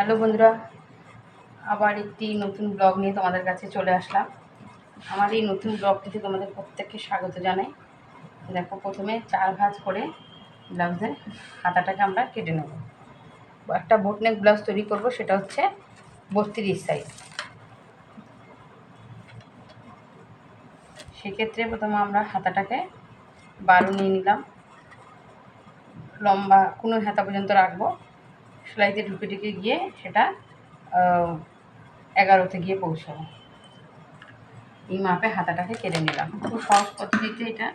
Hello বন্ধুরা, আবার একটি নতুন ব্লগ নিয়ে তোমাদের কাছে চলে আসলাম। আমার এই নতুন ব্লগটিতে তোমাদের প্রত্যেককে স্বাগত জানাই। দেখো, প্রথমে 4 ভাঁজ করে ব্লাউজের হাতাটাকে আমরা কেটে নেব। একটা বোটনেক ব্লাউজ তৈরি করব, সেটা হচ্ছে 32 সাইজ। সেক্ষেত্রে প্রথমে আমরা হাতাটাকে 12 নিয়ে নিলাম, লম্বা কোনো হাতা পর্যন্ত রাখবো, সেলাইতে ঢুকে ঢুকে গিয়ে সেটা 11তে গিয়ে পৌঁছাবো। এই মাপে হাতাটাকে কেটে নিলাম। খুব সহজ পদ্ধতিতে, এটা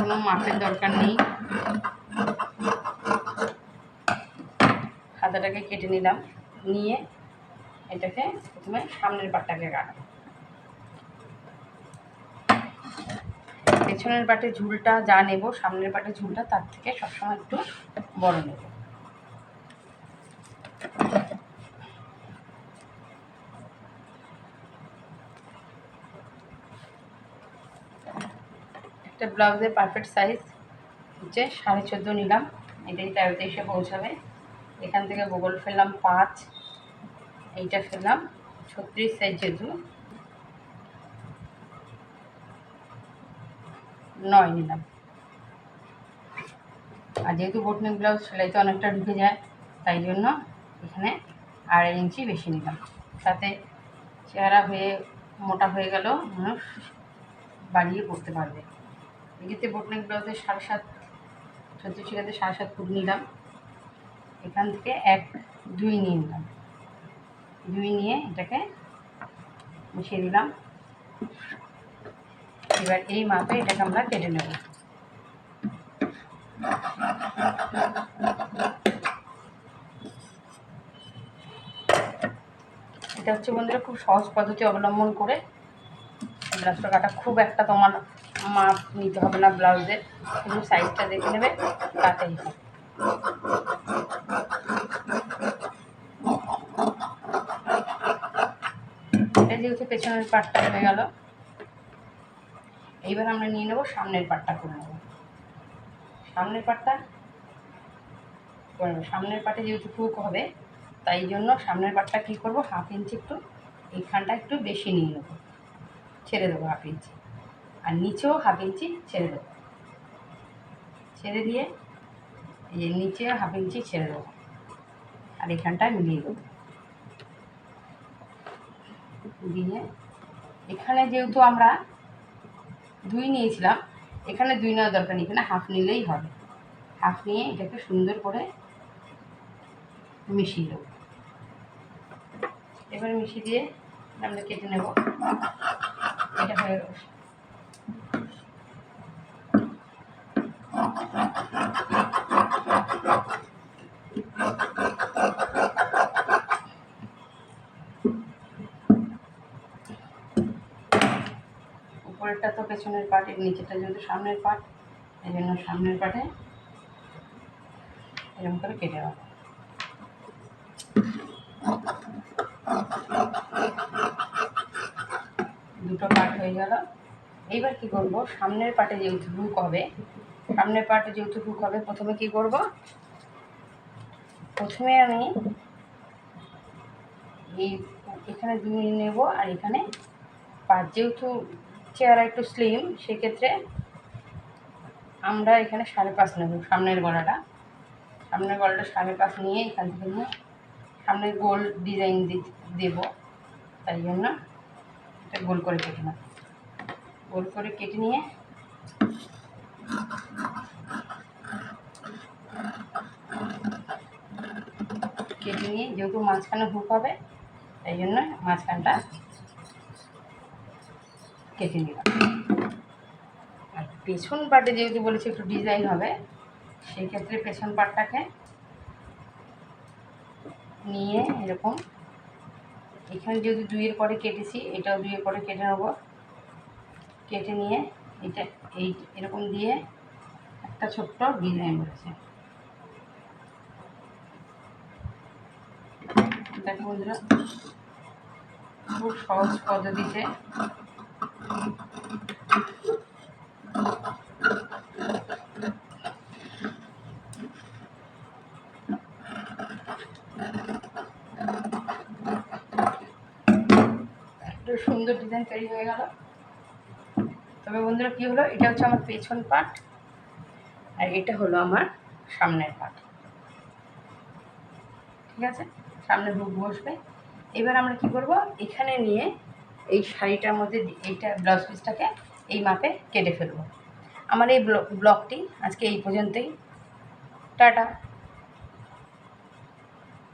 কোনো মাপের দরকার নেই। হাতাটাকে কেটে নিলাম, নিয়ে এটাকে প্রথমে সামনের পাটটাকে কাটবো। পেছনের পাটে ঝুলটা যা নেব, সামনের পাটে ঝুলটা তার থেকে সবসময় একটু বড় নেব। একটা ব্লাউজের পারফেক্ট সাইজ হচ্ছে 14.5 নিলাম, এটাই 13তে এসে পৌঁছাবে। এখান থেকে বগল ফেললাম 5, এইটা ফেললাম 36 সাইজ, যেহেতু 9 নিলাম। আর যেহেতু বোটনেক ব্লাউজ সেলাইতে অনেকটা ঢুকে যায়, তাই জন্য এখানে 2.5 ইঞ্চি বেশি নিলাম। তাতে চেহারা হয়ে মোটা হয়ে গেল, মানুষ বাড়িয়ে পড়তে পারবে। এক্ষেত্রে বোটনেক ব্লাউজের 7.5, 36 7.5 ফুট নিলাম। এখান থেকে 2 নিয়ে নিলাম, 2 নিয়ে এটাকে মিশিয়ে দিলাম। এবার এই মাপে এটাকে আমরা কেটে নেব। এটা হচ্ছে বন্ধুরা খুব সহজ পদ্ধতি অবলম্বন করে ব্লাউজটা কাটা। খুব একটা তোমার মাপ নিতে হবে না ব্লাউজের, শুধু সাইজটা দেখে নেবে, তাতেই হবে। এটা যেহেতু পেছনের পাটটা হয়ে গেল, এইবার আমরা নিয়ে নেব সামনের পাটটা করে নেব। সামনের পাটটা করে নেব। সামনের পাটে যেহেতু হুক হবে, তাই জন্য সামনের পাটটা কী করবো, 1/2 ইঞ্চি একটু এইখানটা একটু বেশি নিয়ে নেবো, ছেড়ে দেবো 1/2 ইঞ্চি। আর নিচেও 1/2 ইঞ্চি ছেড়ে দেবো। ছেড়ে দিয়ে এই যে নিচে 1/2 ইঞ্চি ছেড়ে দেবো, আর এখানটায় মিলিয়ে দেবো। দিয়ে এখানে যেহেতু আমরা 2 নিয়েছিলাম, এখানে 2 নেওয়ার দরকার নেই, এখানে 1/2 নিলেই হবে। 1/2 নিয়ে এটাকে সুন্দর করে মিশিয়ে দেবো। এবারে মিশিয়ে দিয়ে আমরা কেটে নেব। এটা হয়ে গেল। উপরেরটা তো পেছনের পাট, এর নিচেটা যেহেতু সামনের পাট, এই জন্য সামনের পাটে এরকম করে কেটে নেব। দুটো পাট হয়ে গেল। এইবার কি করব, সামনের পাটে যেহেতু হুক হবে, প্রথমে কি করব, প্রথমে আমি এখানে 2 নেব, আর এখানে 5। যেহেতু চেহারা একটু স্লিম, সেক্ষেত্রে আমরা এখানে 5.5 নেব। সামনের গলাটা 5.5 নিয়ে এখান থেকে নিয়ে সামনে গোল ডিজাইন দেব, তাই জন্য এটা গোল করে কেটে নেব। গোল করে কেটে নিয়ে যেহেতু মাঝখানে হুক হবে, তাই জন্য মাঝখানটা কেটে নিলাম। আর পেছন পাটে যেহেতু বলেছি একটু ডিজাইন হবে, সেই ক্ষেত্রে পেছন পাটটাকে নিয়ে এরকম, এখানে যেহেতু 2 পরে কেটেছি, এটাও 2 পরে কেটে নেব। কেটে নিয়ে এটা এরকম দিয়ে একটা ছোট্ট ডিজাইন রয়েছে। দেখো বন্ধুরা, খুব সহজ পদ্ধতিতে সুন্দর ডিজাইন তৈরি হয়ে গেল। তবে বন্ধুরা কী হলো, এটা হচ্ছে আমার পেছন পাট আর এটা হলো আমার সামনের পাট। ঠিক আছে, সামনে হুক বসবে। এবার আমরা কি করব, এখানে নিয়ে এই শাড়িটার মধ্যে এইটা ব্লাউজ পিসটাকে এই মাপে কেটে ফেলবো। আমার এই ব্লগটি আজকে এই পর্যন্তই। টাটা।